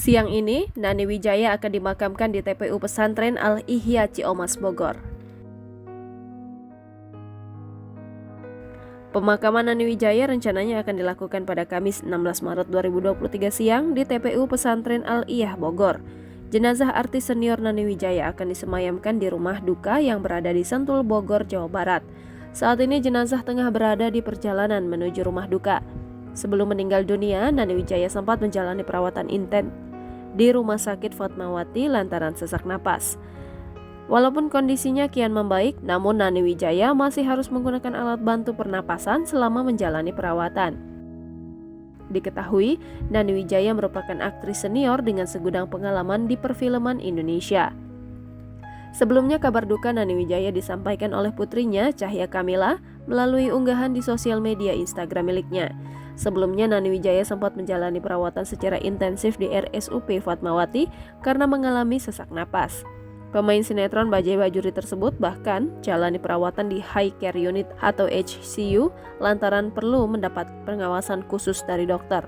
Siang ini, Nani Wijaya akan dimakamkan di TPU Pesantren Al-Ihya Ciomas Bogor. Pemakaman Nani Wijaya rencananya akan dilakukan pada Kamis 16 Maret 2023 siang di TPU Pesantren Al-Ihya Bogor. Jenazah artis senior Nani Wijaya akan disemayamkan di rumah duka yang berada di Sentul, Bogor, Jawa Barat. Saat ini jenazah tengah berada di perjalanan menuju rumah duka. Sebelum meninggal dunia, Nani Wijaya sempat menjalani perawatan intens di Rumah Sakit Fatmawati lantaran sesak napas. Walaupun kondisinya kian membaik, namun Nani Wijaya masih harus menggunakan alat bantu pernapasan selama menjalani perawatan. Diketahui, Nani Wijaya merupakan aktris senior dengan segudang pengalaman di perfilman Indonesia. Sebelumnya kabar duka Nani Wijaya disampaikan oleh putrinya, Cahya Kamila, melalui unggahan di sosial media Instagram miliknya. Sebelumnya Nani Wijaya sempat menjalani perawatan secara intensif di RSUP Fatmawati karena mengalami sesak napas. Pemain sinetron Bajaj Bajuri tersebut bahkan jalani perawatan di High Care Unit atau HCU lantaran perlu mendapat pengawasan khusus dari dokter.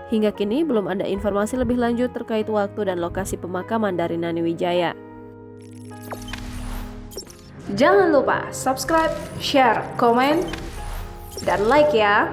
Hingga kini belum ada informasi lebih lanjut terkait waktu dan lokasi pemakaman dari Nani Wijaya. Jangan lupa subscribe, share, komen, dan like ya.